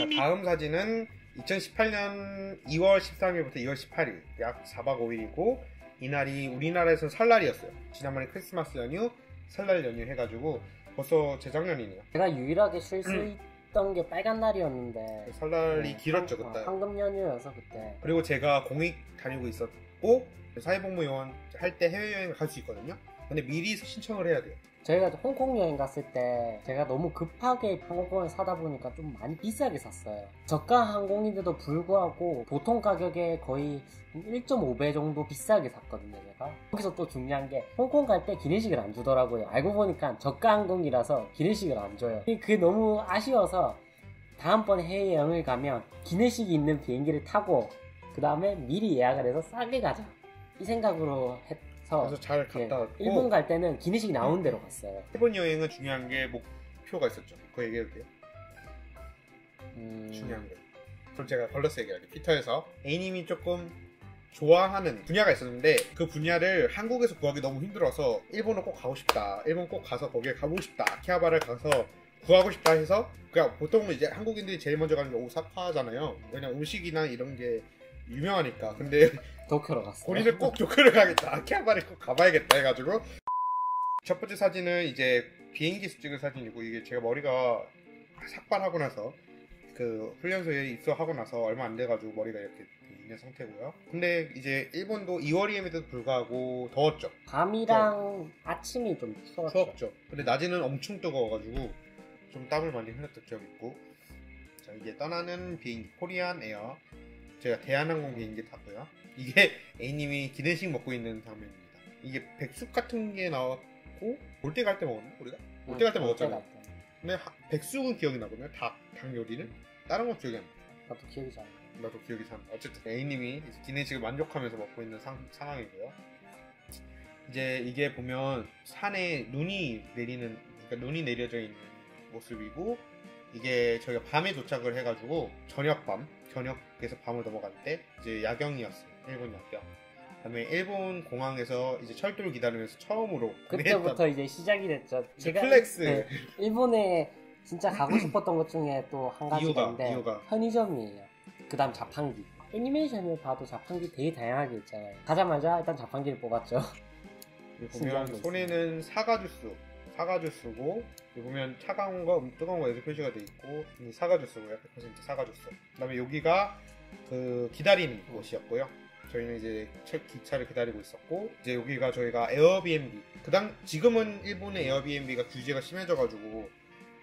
자, 다음 사진은 2018년 2월 13일부터 2월 18일 약 4박 5일이고 이날이 우리나라에서는 설날이었어요. 지난번에 크리스마스 연휴, 설날 연휴 해가지고 벌써 재작년이네요. 제가 유일하게 쉴 수 있던 게 빨간 날이었는데 설날이 길었죠 그때. 황금 연휴여서 그때. 그리고 제가 공익 다니고 있었고 사회복무요원 할 때 해외여행을 갈 수 있거든요. 근데 미리 신청을 해야 돼요. 저희가 홍콩 여행 갔을 때 제가 너무 급하게 항공권을 사다 보니까 좀 많이 비싸게 샀어요. 저가 항공인데도 불구하고 보통 가격에 거의 1.5배 정도 비싸게 샀거든요 제가. 여기서 또 중요한 게 홍콩 갈 때 기내식을 안 주더라고요. 알고 보니까 저가 항공이라서 기내식을 안 줘요. 그게 너무 아쉬워서 다음번에 해외여행을 가면 기내식이 있는 비행기를 타고 그 다음에 미리 예약을 해서 싸게 가자 이 생각으로 그래서 잘 갔다 왔고 일본 갈 때는 기내식이 나오는 대로 갔어요. 일본 여행은 중요한 게 목표가 있었죠. 그거 얘기해도 돼요? 중요한 거. 그럼 제가 걸러서 얘기할게요. 피터에서 A님이 조금 좋아하는 분야가 있었는데 그 분야를 한국에서 구하기 너무 힘들어서 일본을 꼭 가고 싶다. 일본 꼭 가서 거기에 가보고 싶다. 아키하바를 가서 구하고 싶다 해서 그냥 보통 이제 한국인들이 제일 먼저 가는 게 오사카잖아요. 왜냐면 음식이나 이런 게 유명하니까. 근데 도쿄로 갔어요. 우리는 꼭 도쿄를 가겠다. 아키하바를 꼭 가봐야겠다 해가지고 첫 번째 사진은 이제 비행기에서 찍은 사진이고 이게 제가 머리가 삭발하고 나서 그 훈련소에 입소하고 나서 얼마 안 돼가지고 머리가 이렇게 있는 상태고요. 근데 이제 일본도 2월임에도 불구하고 더웠죠. 밤이랑 아침이 좀 추웠죠. 근데 낮에는 엄청 뜨거워가지고 좀 땀을 많이 흘렸던 기억이 있고. 자, 이제 떠나는 비행기 코리안 에어. 제가 대한항공 비행기 탔고요. 이게 A님이 기내식 먹고 있는 장면입니다. 이게 백숙 같은 게 나왔고 올 때 갈 때 먹었나 우리가? 올 때 갈 때 먹었잖아요. 근데 백숙은 기억이 나거든요. 닭 요리는 다른 건 기억이 안 나. 나도 기억이 잘 안 나. 나도 기억이 잘 안 나. 어쨌든 A님이 기내식을 만족하면서 먹고 있는 상황이고요. 이제 이게 보면 산에 눈이 내리는, 그러니까 눈이 내려져 있는 모습이고 이게 저희가 밤에 도착을 해가지고 저녁에서 밤을 넘어갈 때 이제 야경이었어요. 일본 야경. 그다음에 일본 공항에서 이제 철도를 기다리면서 처음으로 그때부터 이제 시작이 됐죠. 제가 플렉스. 네, 일본에 진짜 가고 싶었던 것 중에 또 한 가지가 있는데 편의점이에요. 그 다음 자판기. 애니메이션을 봐도 자판기 되게 다양하게 있잖아요. 가자마자 일단 자판기를 뽑았죠. 보면 손에는 사과 주스고 보면 차가운 거 뜨거운 거 여기 표시가 돼 있고 사과 주스고요. 100% 사과 주스. 그다음에 여기가 그 기다리는 곳이었고요. 저희는 이제 기차를 기다리고 있었고 이제 여기가 저희가 에어비앤비. 지금은 일본의 에어비앤비가 규제가 심해져가지고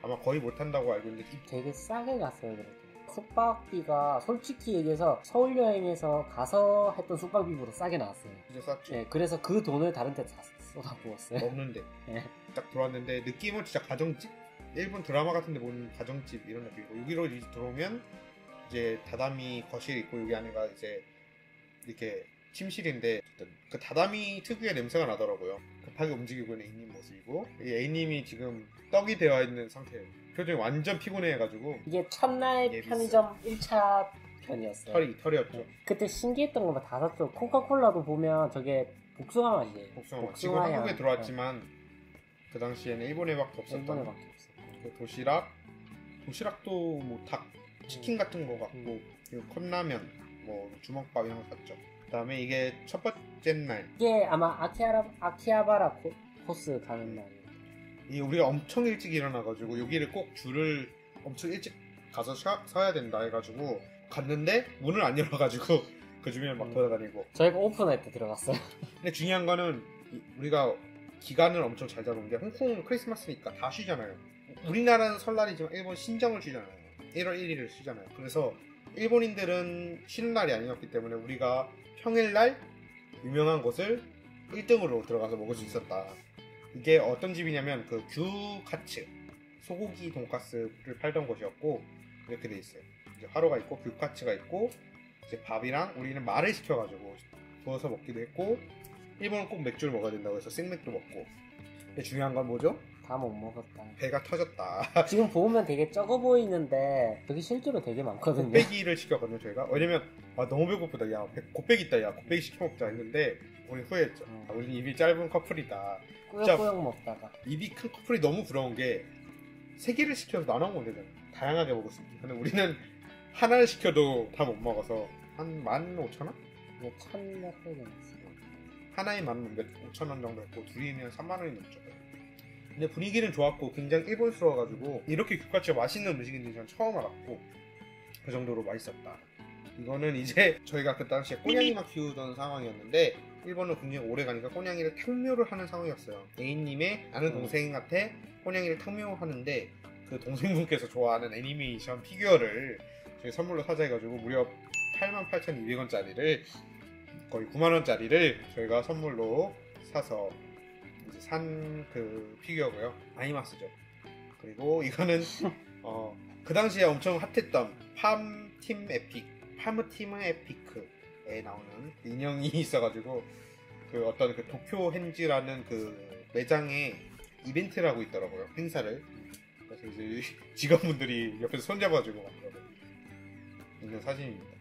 아마 거의 못 한다고 알고 있는데 되게 싸게 갔어요. 그래도 숙박비가 솔직히 얘기해서 서울 여행에서 가서 했던 숙박비보다 싸게 나왔어요. 진짜 쌌죠. 네, 그래서 그 돈을 다른 데 다 쏟아부었어요. 없는데 네. 딱 들어왔는데 느낌은 진짜 가정집? 일본 드라마 같은데 보는 가정집 이런 느낌이고 여기로 이제 들어오면 이제 다다미 거실이 있고 여기 안에가 이제 이렇게 침실인데 그 다다미 특유의 냄새가 나더라고요. 급하게 움직이고 있는 A님 모습이고 이 A님이 지금 떡이 되어 있는 상태예요. 표정이 완전 피곤해가지고 이게 첫날 편의점 1차 편이었어요. 털이었죠. 그때 신기했던 거만 다 샀죠. 코카콜라도 보면 저게 복숭아 맛이에요. 복숭아 맛. 지금 한국에 들어왔지만 그 당시에는 일본에밖에 없었던 그 도시락도 뭐 닭 치킨 같은 거 같고 그리고 컵라면 뭐 주먹밥 이런 거 샀죠. 그 다음에 이게 첫 번째 날 이게 아마 아키하바라 코스 가는 날이에요. 이 우리가 엄청 일찍 일어나가지고 여기를 꼭 줄을 엄청 일찍 가서 서야 된다 해가지고 갔는데 문을 안 열어가지고 그 주변을 막 돌아다니고 저희가 오픈할 때 들어갔어요. 근데 중요한 거는 우리가 기간을 엄청 잘 잡은 게 홍콩 크리스마스니까 다 쉬잖아요. 우리나라는 설날이지만 일본 신정을 쉬잖아요. 1월 1일을 쉬잖아요. 그래서 일본인들은 쉬는 날이 아니었기 때문에 우리가 평일날 유명한 곳을 1등으로 들어가서 먹을 수 있었다. 이게 어떤 집이냐면 그 규카츠 소고기 돈가스를 팔던 곳이었고 이렇게 돼 있어요. 이제 화로가 있고 규카츠가 있고 이제 밥이랑 우리는 말을 시켜가지고 부어서 먹기도 했고 일본은 꼭 맥주를 먹어야 된다고 해서 생맥도 먹고. 근데 중요한 건 뭐죠? 다 못 먹었다. 배가 터졌다. 지금 보면 되게 적어 보이는데 그게 실제로 되게 많거든요. 곱빼기를 시켰거든요 저희가. 왜냐면 너무 배고프다. 야 곱빼기 있다. 야 곱빼기 시켜 먹자 했는데 우리 후회했죠. 우리 입이 짧은 커플이다. 꾸역꾸역 먹다가 입이 큰 커플이 너무 부러운 게 3개를 시켜서 나눠 먹으면 되잖아. 다양하게 먹을 수 있게. 근데 우리는 하나를 시켜도 다 못 먹어서 한 15,000원? 이게 1,000몇 개 넘었어요. 하나에 15,000원 정도 했고 둘이면 3만원이 넘죠. 근데 분위기는 좋았고 굉장히 일본스러워가지고 이렇게 규카치가 맛있는 음식인지 저는 처음 알았고 그 정도로 맛있었다. 이거는 이제 저희가 그 당시에 꼬냥이만 키우던 상황이었는데 일본은 굉장히 오래 가니까 꼬냥이를 탕묘를 하는 상황이었어요. A님의 아는 동생한테 꼬냥이를 탕묘하는데 그 동생분께서 좋아하는 애니메이션 피규어를 저희 선물로 사자 해가지고 무려 88,200원짜리를 거의 9만원짜리를 저희가 선물로 사서 이제 산 그 피규어고요. 아이마스죠. 그리고 이거는 그 당시에 엄청 핫했던 팜팀 에피크에 나오는 인형이 있어가지고 그 어떤 그 도쿄 헨지라는 그 매장에 이벤트라고 있더라고요. 행사를. 그래서 이제 직원분들이 옆에서 손잡아주고 만들어 있는 사진입니다.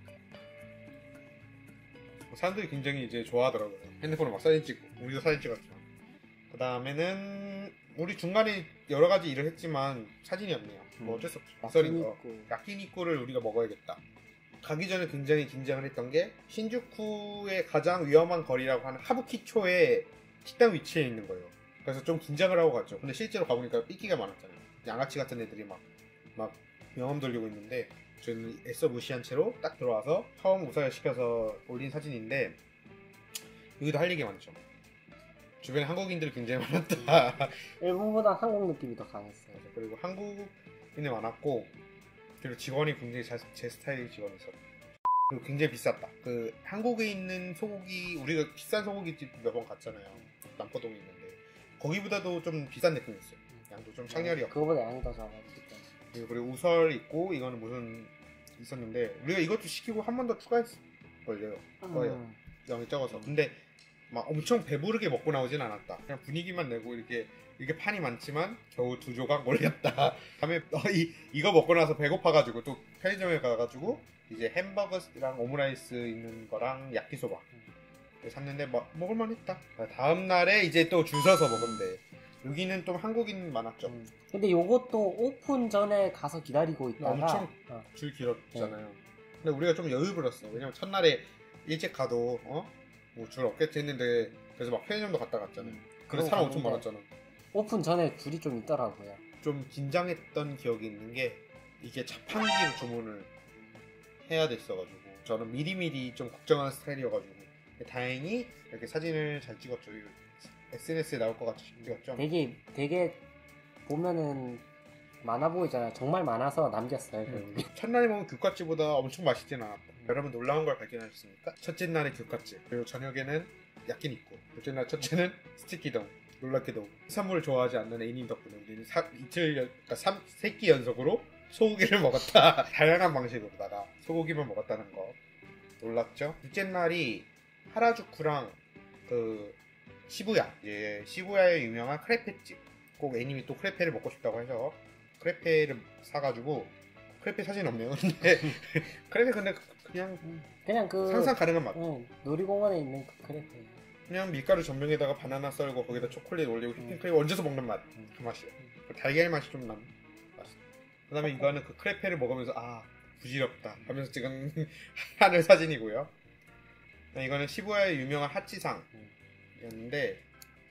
사람들이 굉장히 이제 좋아하더라고요. 핸드폰으로 막 사진 찍고 우리도 사진 찍었죠. 그 다음에는 우리 중간에 여러 가지 일을 했지만 사진이 없네요. 뭐 어쩔 수 없죠. 낯설이고 야끼니쿠를 우리가 먹어야겠다. 가기 전에 굉장히 긴장을 했던 게 신주쿠의 가장 위험한 거리라고 하는 하부키초의 식당 위치에 있는 거예요. 그래서 좀 긴장을 하고 갔죠. 근데 실제로 가보니까 삐끼가 많았잖아요. 양아치 같은 애들이 막 명함 돌리고 있는데 저는 애써 무시한 채로 딱 들어와서 처음 우사를 시켜서 올린 사진인데 여기도 할 얘기가 많죠. 주변에 한국인들이 굉장히 많았다. 일본보다 한국 느낌이 더 강했어요. 그리고 한국인이 많았고 그리고 직원이 굉장히 제 스타일 직원이었어요. 그리고 굉장히 비쌌다. 그 한국에 있는 소고기 우리가 비싼 소고기집 몇 번 갔잖아요. 남포동에 있는데 거기보다도 좀 비싼 느낌이었어요. 양도 좀 창렬이었고 그거보다 양이 더 작아지기 때문에. 그리고 우설 있고 이거는 무슨 있었는데 우리가 이것도 시키고 한 번 더 추가했을걸요. 거예요. 양이 적어서. 근데 막 엄청 배부르게 먹고 나오진 않았다. 그냥 분위기만 내고 이렇게 판이 많지만 겨우 2조각 올렸다. 다음에 이거 먹고 나서 배고파가지고 또 편의점에 가가지고 이제 햄버거랑 오므라이스 있는 거랑 야끼소바 샀는데 먹을만 했다. 다음날에 이제 또 줄 서서 먹은데 여기는 또 한국인 많았죠. 근데 요것도 오픈 전에 가서 기다리고 있다가 엄청 줄 길었잖아요. 근데 우리가 좀 여유 부렸어. 왜냐면 첫날에 일찍 가도 뭐 줄 없겠지 했는데 그래서 막 편의점도 갔다 갔잖아요. 그래서 사람 엄청 많았잖아. 오픈 전에 줄이 좀 있더라고요. 좀 긴장했던 기억이 있는 게 이게 자판기로 주문을 해야 됐어가지고 저는 미리미리 좀 걱정하는 스타일이어가지고 다행히 이렇게 사진을 잘 찍었죠. SNS에 나올 것 같이 찍었죠. 되게 보면은 많아 보이잖아요. 정말 많아서 남겼어요. 첫날에 먹은 규카치보다 엄청 맛있진 않았다. 여러분 놀라운 걸 발견하셨습니까? 첫째 날에 규카치, 그리고 저녁에는 야끼니쿠, 둘째 날 첫째는 스티키동, 놀랍게도 해산물을 좋아하지 않는 A님 덕분에 우리는 그러니까 3끼 연속으로 소고기를 먹었다. 다양한 방식으로다가 소고기만 먹었다는 거 놀랍죠? 둘째 날이 하라주쿠랑 그 시부야의 유명한 크레페집. 꼭 A님이 또 크레페를 먹고 싶다고 해서 크레페를 사가지고 크레페 사진 없네요. 근데 크레페 그냥 그 상상 가능한 맛. 놀이공원에 있는 그 크레페. 그냥 밀가루 전병에다가 바나나 썰고 거기다 초콜릿 올리고 휘핑크림 얹어서 먹는 맛. 그 맛이에요. 달걀 맛이 좀 나는 맛. 그 다음에 이거는 그 크레페를 먹으면서 부질없다 하면서 찍은 하늘 사진이고요. 이거는 시부야의 유명한 하치상이었는데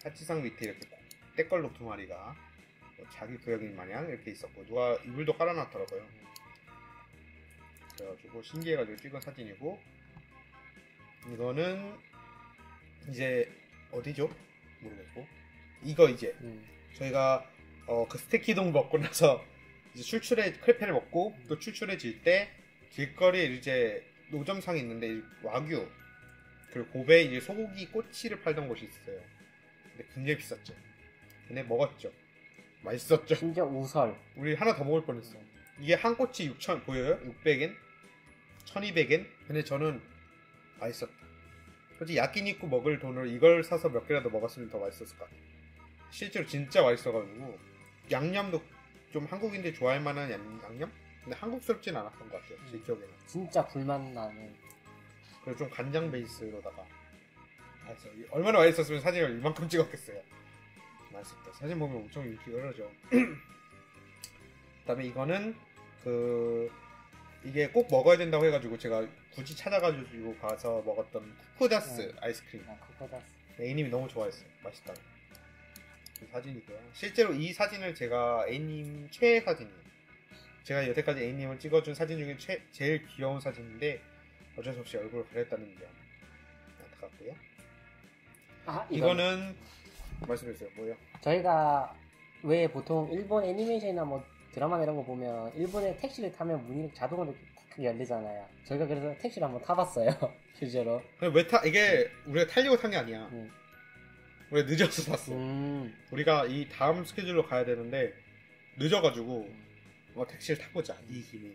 하치상 밑에 이렇게 떼걸록 2마리가 자기 구역인 마냥 이렇게 있었고 누가 이불도 깔아놨더라고요. 그래가지고 신기해가지고 찍은 사진이고 이거는 이제 어디죠? 모르겠고 이거 이제 저희가 그 스테키동 먹고 나서 이제 크레페를 먹고 또 출출해질 때 길거리에 이제 노점상이 있는데 와규 그리고 고베 이제 소고기 꼬치를 팔던 곳이 있어요. 근데 굉장히 비쌌죠. 근데 먹었죠. 맛있었죠. 진짜 우설. 우리 하나 더 먹을 뻔했어. 이게 한 꼬치 6,000 보여요? 600엔? 1,200엔? 근데 저는 맛있었다. 솔직히 야끼니쿠 먹을 돈으로 이걸 사서 몇 개라도 먹었으면 더 맛있었을 것 같아요. 실제로 진짜 맛있어가지고 양념도 좀 한국인들이 좋아할 만한 양념? 근데 한국스럽진 않았던 것 같아요. 제 기억에는. 진짜 불맛 나는. 그리고 좀 간장 베이스로다가 맛있어. 얼마나 맛있었으면 사진을 이만큼 찍었겠어요. 맛있었다. 사진 보면 엄청 인기가 흐르죠. 그 다음에 이거는 이게 꼭 먹어야 된다고 해가지고 제가 굳이 찾아가지고 가서 먹었던 쿠쿠다스 아이스크림. 쿠쿠다스. A님이 너무 좋아했어요. 맛있다. 이 사진이고요. 실제로 이 사진을 제가 A님 최애 사진이에요. 제가 여태까지 A님을 찍어준 사진 중에 제일 귀여운 사진인데 어쩔 수 없이 얼굴을 가렸다는 점 안타깝고요. 이거는 말씀해주세요. 뭐예요? 저희가 왜 보통 일본 애니메이션이나 뭐 드라마나 이런 거 보면 일본에 택시를 타면 문이 자동으로 탁 열리잖아요. 저희가 그래서 택시를 한번 타봤어요. 실제로. 이게 우리가 타려고 탄 게 아니야. 우리가 늦어서 탔어. 우리가 이 다음 스케줄로 가야 되는데 늦어가지고 택시를 타보자 이 김에.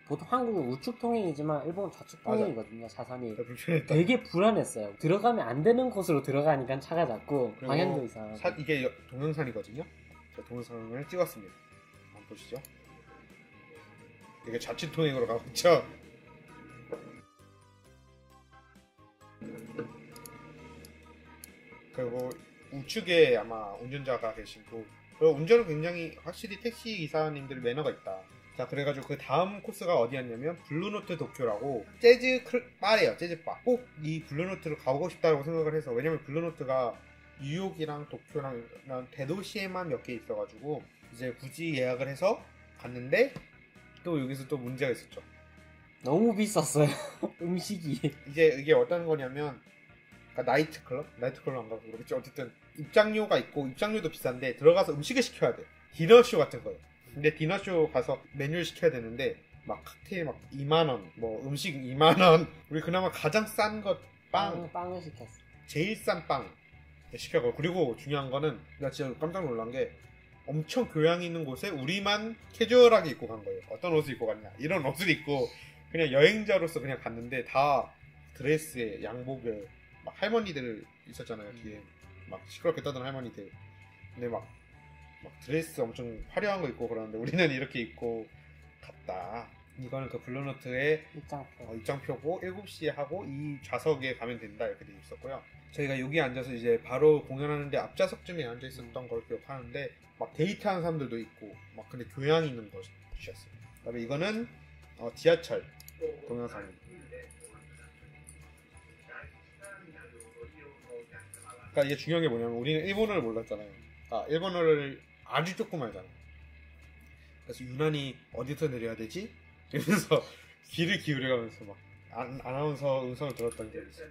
보통 한국은 우측 통행이지만 일본은 좌측 통행이거든요. 차선이. 불편했다. 되게 불안했어요. 들어가면 안 되는 곳으로 들어가니까 차가 자꾸 방향도 이상하고. 이게 동영상이거든요. 제가 동영상을 찍었습니다. 한번 보시죠. 이게 좌측 통행으로 가고 있죠. 그리고 우측에 아마 운전자가 계시고, 운전은 굉장히 확실히 택시 기사님들 매너가 있다. 자, 그래가지고 그 다음 코스가 어디였냐면 블루노트 도쿄라고 재즈 바래요. 재즈바. 꼭 이 블루노트를 가보고 싶다고 생각을 해서, 왜냐면 블루노트가 뉴욕이랑 도쿄랑 대도시에만 몇 개 있어가지고 이제 굳이 예약을 해서 갔는데 또 여기서 또 문제가 있었죠. 너무 비쌌어요. 음식이. 이제 이게 어떤 거냐면, 그러니까 나이트클럽 안 가고 그러겠지. 어쨌든 입장료가 있고, 입장료도 비싼데 들어가서 음식을 시켜야 돼. 디너쇼 같은 거예요. 근데 디너쇼 가서 메뉴를 시켜야 되는데 막 칵테일 막 2만원, 뭐 음식 2만원. 우리 그나마 가장 싼 것 빵을 시켰어. 제일 싼 빵 시켜가고. 그리고 중요한 거는 내가 진짜 깜짝 놀란 게, 엄청 교양 있는 곳에 우리만 캐주얼하게 입고 간 거예요. 어떤 옷을 입고 갔냐, 이런 옷을 입고 그냥 여행자로서 그냥 갔는데, 다 드레스에 양복에 막 할머니들 있었잖아요. 뒤에 막 시끄럽게 떠드는 할머니들. 근데 막 드레스 엄청 화려한 거 입고 그러는데 우리는 이렇게 입고 갔다. 이거는 그 블루노트의 입장표고 7시에 하고 이 좌석에 가면 된다 이렇게 돼 있었고요. 저희가 여기 앉아서 이제 바로 공연하는데 앞좌석쯤에 앉아 있었던 걸 기억하는데, 막 데이트하는 사람들도 있고 막, 근데 교양 있는 곳이었어요. 그다음에 이거는 지하철 동영상입니다. 그러니까 이게 중요한 게 뭐냐면, 우리는 일본어를 몰랐잖아요. 일본어를 아주 조금 알잖아요. 그래서 유난히 어디서 내려야 되지? 이러면서 귀를 기울여가면서 막 아나운서 음성을 들었던 게 있어요.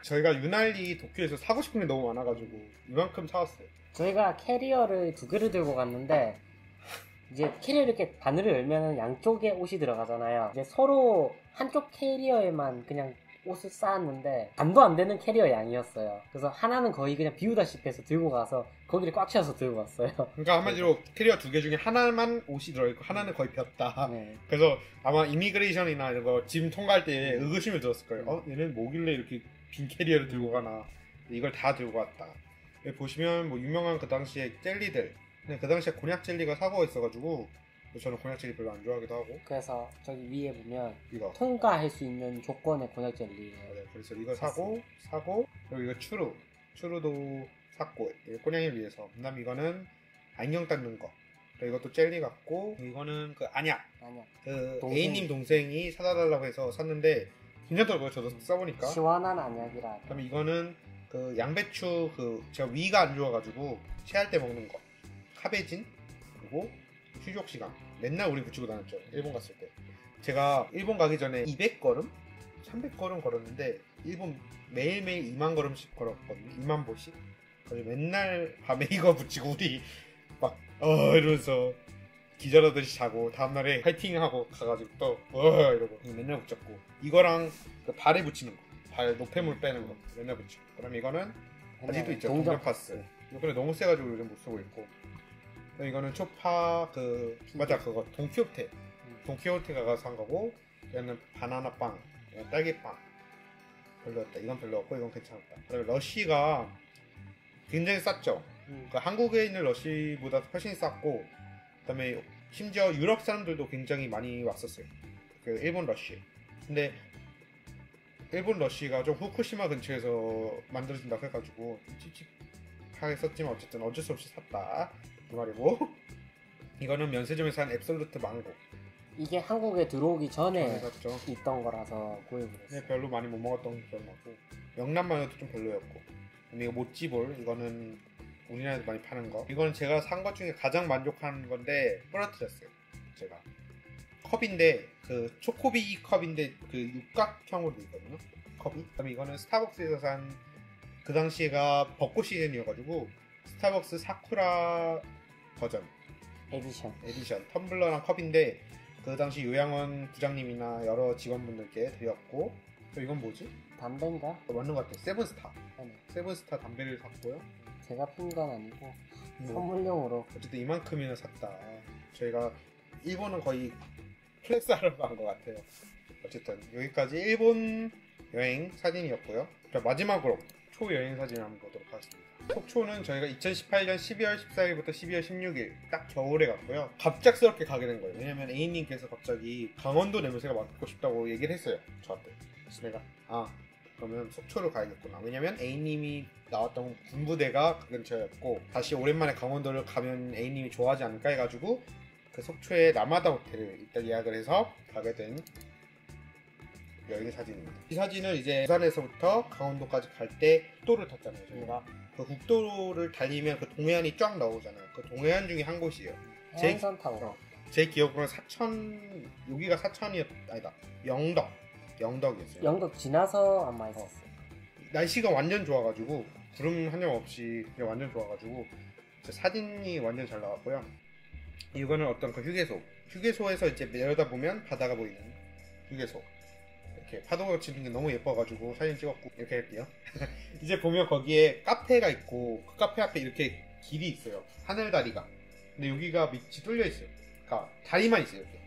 저희가 유난히 도쿄에서 사고 싶은 게 너무 많아가지고 이만큼 사왔어요. 저희가 캐리어를 2개를 들고 갔는데, 이제 캐리어 이렇게 바늘을 열면 양쪽에 옷이 들어가잖아요. 이제 서로 한쪽 캐리어에만 그냥 옷을 쌓았는데 반도 안 되는 캐리어 양이었어요. 그래서 하나는 거의 그냥 비우다시피 해서 들고 가서 거기를 꽉 채워서 들고 왔어요. 그러니까 한마디로 캐리어 2개 중에 하나만 옷이 들어있고 하나는 거의 폈다. 네. 그래서 아마 이미그레이션이나 이런 거 짐 통과할 때 의구심을 들었을 거예요. 얘는 뭐길래 이렇게 빈 캐리어를 들고 가나. 이걸 다 들고 왔다. 여기 보시면 뭐 유명한 그 당시에 젤리들, 근데 그 당시에 곤약 젤리가 사고가 있어가지고 저는 곤약 젤리 별로 안 좋아하기도 하고. 그래서 저기 위에 보면 이거 통과할 수 있는 조건의 곤약 젤리예요. 네, 그래서 이거 사고 그리고 이거 추루도 샀고, 꼬냥이를 위해서. 그다음 이거는 안경 닦는 거. 그리고 이것도 젤리 같고, 이거는 그 안약. 그 A님 동생이 사다 달라고 해서 샀는데 괜찮더라고요. 저도 써보니까 시원한 안약이라. 그다음에 이거는 그 양배추, 제가 위가 안 좋아가지고 체할 때 먹는 거, 카베진. 그리고 휴족 시간 맨날 우리 붙이고 다녔죠. 일본 갔을 때. 제가 일본 가기 전에 200걸음? 300걸음 걸었는데, 일본 매일매일 2만 걸음씩 걸었거든요. 2만 보씩. 그래서 맨날 밤에 이거 붙이고 우리 막 이러면서 기절하듯이 자고, 다음날에 파이팅하고 가가지고 또 이러고 맨날 붙였고, 이거랑 그 발에 붙이는 거, 발 노폐물 빼는 거 맨날 붙이고. 그다음 이거는 아직도 있죠. 동전 파스. 이거 너무 세가지고 요즘 못 쓰고 있고. 이거는 초파 맞아, 그거 돈키호테 가서 산 거고, 얘는 바나나 빵, 얘는 딸기 빵. 별로였다. 이건 별로였고 이건 괜찮았다. 그다음에 러쉬가 굉장히 쌌죠. 그러니까 한국에 있는 러쉬보다 훨씬 쌌고, 그다음에 심지어 유럽 사람들도 굉장히 많이 왔었어요. 그 일본 러쉬. 근데 일본 러쉬가 좀 후쿠시마 근처에서 만들어진다고 해가지고 찝찝하게 썼지만 어쨌든 어쩔 수 없이 샀다 그 말이고. 이거는 면세점에서 산 앱솔루트 망고. 이게 한국에 들어오기 전에 샀죠. 있던 거라서 구입을 했어요. 네, 별로 많이 못 먹었던 기억나고 명란마요도 좀 별로였고. 근데 이거 모찌볼 이거는 우리나라에서 많이 파는 거. 이거는 제가 산 것 중에 가장 만족한 건데 부러뜨렸어요. 제가 컵인데 그 초코비 컵인데 그 육각형으로 돼 있거든요. 컵이. 그다음에 이거는 스타벅스에서 산 그 당시가 벚꽃 시즌이어가지고 스타벅스 사쿠라 버전 에디션. 텀블러랑 컵인데 그 당시 요양원 부장님이나 여러 직원분들께 드렸고. 또 이건 뭐지? 담배인가? 맞는 것 같아요. 세븐스타. 네. 세븐스타 담배를 샀고요. 제가 핀 건 아니고 선물용으로. 어쨌든 이만큼이나 샀다. 저희가 일본은 거의 플렉스하러 간 것 같아요. 어쨌든 여기까지 일본 여행 사진이었고요. 자, 마지막으로 초여행 사진을 한번 보도록 하겠습니다. 속초는 저희가 2018년 12월 14일부터 12월 16일 딱 겨울에 갔고요. 갑작스럽게 가게 된 거예요. 왜냐면 A님께서 갑자기 강원도 냄새가 맡고 싶다고 얘기를 했어요. 저한테. 그래서 내가 그러면 속초로 가야겠구나. 왜냐면 A님이 나왔던 군부대가 그 근처였고 다시 오랜만에 강원도를 가면 A님이 좋아하지 않을까 해가지고 그 속초의 라마다 호텔을 일단 예약을 해서 가게 된 여행 사진입니다. 이 사진은 이제 부산에서부터 강원도까지 갈 때 국도를 탔잖아요. 저희가 그 국도를 달리면 그 동해안이 쫙 나오잖아요. 그 동해안 중에 한 곳이에요. 해안선 타고. 제 기억으로는 여기가 아니다. 영덕이었어요. 영덕 지나서 아마 있었어요. 날씨가 완전 좋아가지고 구름 한 점 없이 그냥 완전 좋아가지고 사진이 완전 잘 나왔고요. 이거는 어떤 그 휴게소에서 이제 내려다보면 바다가 보이는 휴게소. 이렇게 파도가 치는 게 너무 예뻐가지고 사진 찍었고 이렇게 할게요. 이제 보면 거기에 카페가 있고 그 카페 앞에 이렇게 길이 있어요. 하늘다리가. 근데 여기가 밑이 뚫려 있어요. 그러니까 다리만 있어요. 이렇게.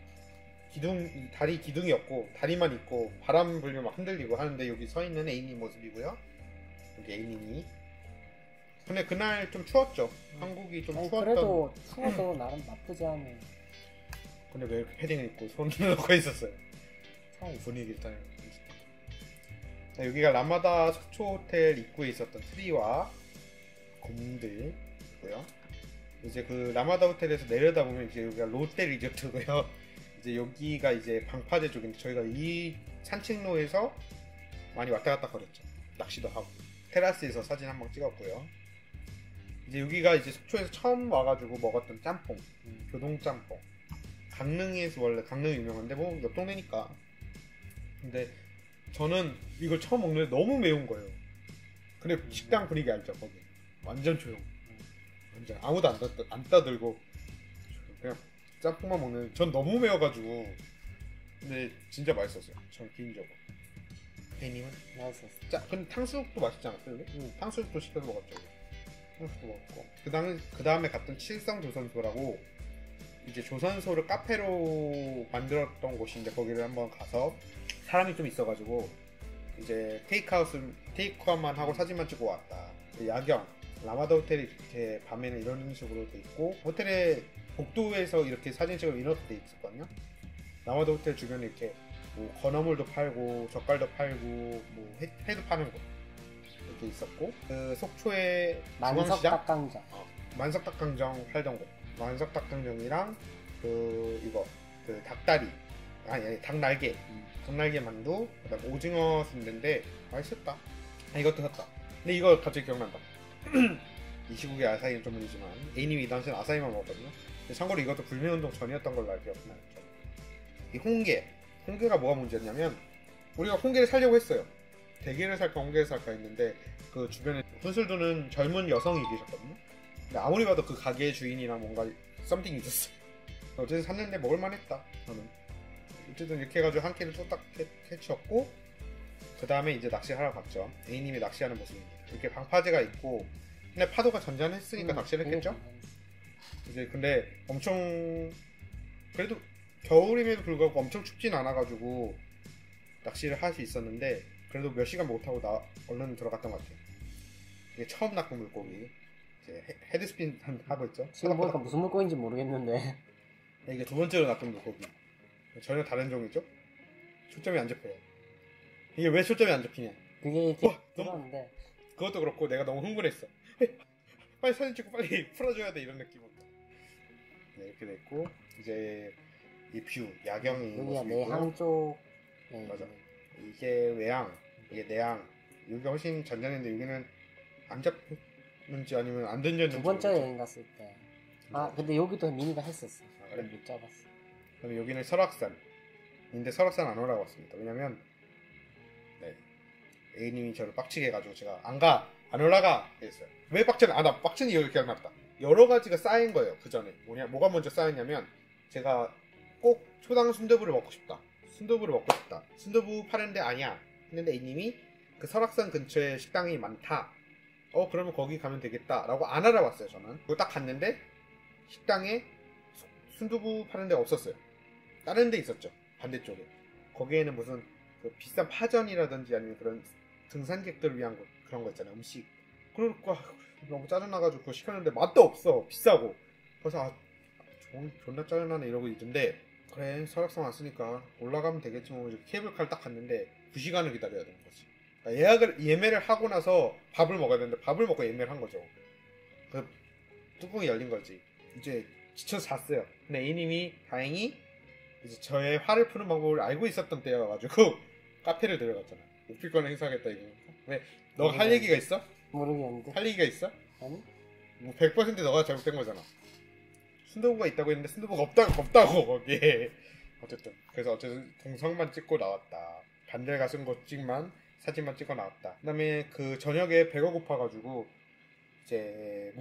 다리 기둥이 없고 다리만 있고 바람 불면 막 흔들리고 하는데 여기 서 있는 A님 모습이고요. 여기 A님이. 근데 그날 좀 추웠죠. 한국이 좀 추웠던. 그래도 추워도 나름 나쁘지 않은. 근데 왜 이렇게 패딩을 입고 손을 넣고 있었어요? 분위기 일단. 여기가 라마다 속초 호텔 입구에 있었던 트리와 곰들이고요. 이제 그 라마다 호텔에서 내려다 보면 이제 여기가 롯데 리조트고요. 이제 여기가 이제 방파제 쪽인데 저희가 이 산책로에서 많이 왔다 갔다 거렸죠. 낚시도 하고 테라스에서 사진 한번 찍었고요. 이제 여기가 이제 속초에서 처음 와가지고 먹었던 짬뽕, 교동 짬뽕. 강릉에서 원래 강릉 유명한데 뭐 옆 동네니까. 근데 저는 이걸 처음 먹는데 너무 매운 거예요. 근데 식당 분위기 알죠? 거기 완전 조용. 완전 아무도 안 따들고 그냥 짬뽕만 먹는. 전 너무 매워가지고. 근데 진짜 맛있었어요. 전 개인적으로. A님은? 맛있었어. 자, 근데 탕수육도 맛있지 않았어요? 탕수육도 시켜서 먹었죠. 탕수육도 먹었고. 그 다음에 갔던 칠성조선소라고 이제 조선소를 카페로 만들었던 곳인데 거기를 한번 가서 사람이 좀 있어가지고 이제 테이크아웃만 하고 사진만 찍고 왔다. 야경, 라마다 호텔이 이렇게 밤에는 이런 식으로 돼 있고 호텔의 복도에서 이렇게 사진 찍을 인어도 돼 있었거든요. 라마다 호텔 주변에 이렇게 뭐 건어물도 팔고 젓갈도 팔고 뭐 회도 파는 곳 이렇게 있었고 그 속초의 중앙시장 만석닭강정 팔던 곳. 만석닭강정이랑 그 닭다리 아니 닭날개 만두 그다음 오징어 순대인데 맛있었다. 이것도 샀다. 근데 이거 갑자기 기억난다. 이 시국의 아사히는 좀 문이지만 A님이 이 당시엔 아사히만 먹었거든요. 참고로 이것도 불매운동 전이었던 걸로 알고 기억나요. 이 홍게가 뭐가 문제였냐면 우리가 홍게를 사려고 했어요. 대게를 살까 홍게를 살까 했는데 그 주변에 혼술 두는 젊은 여성이 계셨거든요. 근데 아무리 봐도 그 가게의 주인이랑 뭔가 썸띵이 있었어요. 어쨌든 샀는데 먹을만 했다. 저는 어쨌든 이렇게 해가지고 한 끼를 뚝딱 캐치었고 그 다음에 이제 낚시하러 갔죠. A님이 낚시하는 모습입니다. 이렇게 방파제가 있고 근데 파도가 잔잔했으니까 낚시를 했겠죠. 이제 근데 엄청 그래도 겨울임에도 불구하고 엄청 춥진 않아가지고 낚시를 할 수 있었는데 그래도 몇 시간 못하고 얼른 들어갔던 것 같아요. 이게 처음 낚은 물고기 이제 헤드스핀 하고 있죠. 지금 보니까 무슨 물고기인지 모르겠는데 이게 두 번째로 낚은 물고기 전혀 다른 종이죠. 초점이 안 잡혀요. 이게 왜 초점이 안 잡히냐. 그게 이렇게 들었는데 그것도 그렇고 내가 너무 흥분했어. 빨리 사진 찍고 빨리 풀어줘야 돼 이런 느낌으로. 네, 이렇게 됐고 이제 이 뷰, 야경이 여기가 모습이고, 내항 쪽. 네. 맞아. 이게 외항, 이게 내항. 여기가 훨씬 잔잔했는데 여기는 안 잡는지 아니면 안 던졌는지. 두 번째 여행 갔을 때. 아 근데 여기도 미니가 했었어. 아, 그래? 못 잡았어. 그럼 여기는 설악산인데 설악산 안 올라가고 왔습니다. 왜냐면 네, A님이 저를 빡치게 해가지고 제가 안 올라가 했어요. 왜 빡쳤냐? 나 빡친 이유가 기억났다. 여러 가지가 쌓인 거예요. 그 전에 뭐가 먼저 쌓였냐면 제가 꼭 초당 순두부를 먹고 싶다. 순두부 파는데 아니야 했는데 A님이 그 설악산 근처에 식당이 많다. 그러면 거기 가면 되겠다라고 안 알아봤어요. 저는 그거 딱 갔는데 식당에 순두부 파는 데가 없었어요. 다른 데 있었죠. 반대쪽에. 거기에는 무슨 그 비싼 파전이라든지 아니면 그런 등산객들을 위한 그런 거 있잖아요. 음식. 그러니까 너무 짜증나가지고 그거 시켰는데 맛도 없어. 비싸고. 그래서 존나 짜증나네 이러고 있던데 그래 설악산 왔으니까 올라가면 되겠지 뭐 케이블카를 딱 갔는데 2시간을 기다려야 되는 거지. 그러니까 예매를 하고 나서 밥을 먹어야 되는데 밥을 먹고 예매를 한 거죠. 그 뚜껑이 열린 거지. 이제 지쳐서 잤어요. 근데 A님이 다행히 이제 저의 화를 푸는 방법을 알고 있었던 때여가지고 카페를 데려갔잖아. 옥필권 행사하겠다 이거. 왜? 너 할 얘기가 있어? 모르겠는데. 할 얘기가 있어? 아니? 뭐 100% 너가 잘못된 거잖아. 순두부가 있다고 했는데 순두부가 없다고 거기에. 그래서 어쨌든 동성만 찍고 나왔다. 반대 가슴 곳찍만 사진만 찍어 나왔다. 그다음에 그 저녁에 배가 고파가지고 이제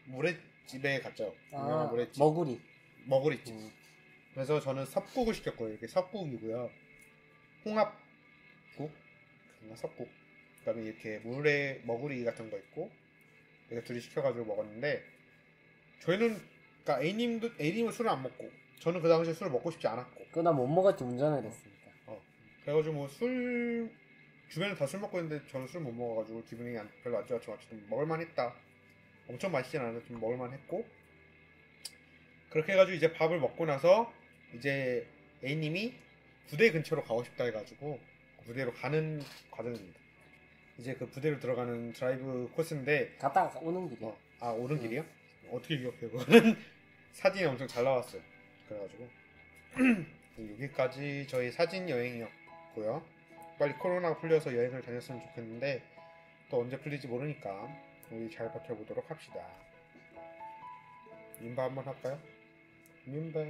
물회집에 갔죠. 유명한 물회집. 먹구리집. 그래서 저는 섭국을 시켰고요. 이렇게 섭국이고요. 홍합국, 섭국. 그다음에 이렇게 먹구리 같은 거 있고, 이렇게 둘이 시켜가지고 먹었는데 저희는 그러니까 A님은 술을 안 먹고 저는 그 당시에 술을 먹고 싶지 않았고. 그나 못 먹었지 운전을 했으니까. 그래가지고 뭐 술 주변에 다 술 먹고 있는데 저는 술 못 먹어가지고 기분이 별로 안 좋았죠. 어쨌든 먹을만했다. 엄청 맛있진 않았는데 좀 먹을만했고. 그렇게 해가지고 이제 밥을 먹고 나서 이제 A님이 부대 근처로 가고 싶다 해가지고 부대로 가는 과정입니다. 이제 그 부대로 들어가는 드라이브 코스인데 갔다가 오는 길이야. 오는 길이요? 어떻게 기억해 그거는? 사진이 엄청 잘 나왔어요. 그래가지고 여기까지 저희 사진 여행이었고요. 빨리 코로나가 풀려서 여행을 다녔으면 좋겠는데 또 언제 풀릴지 모르니까 우리 잘 버텨보도록 합시다. 민바 한번 할까요? 민바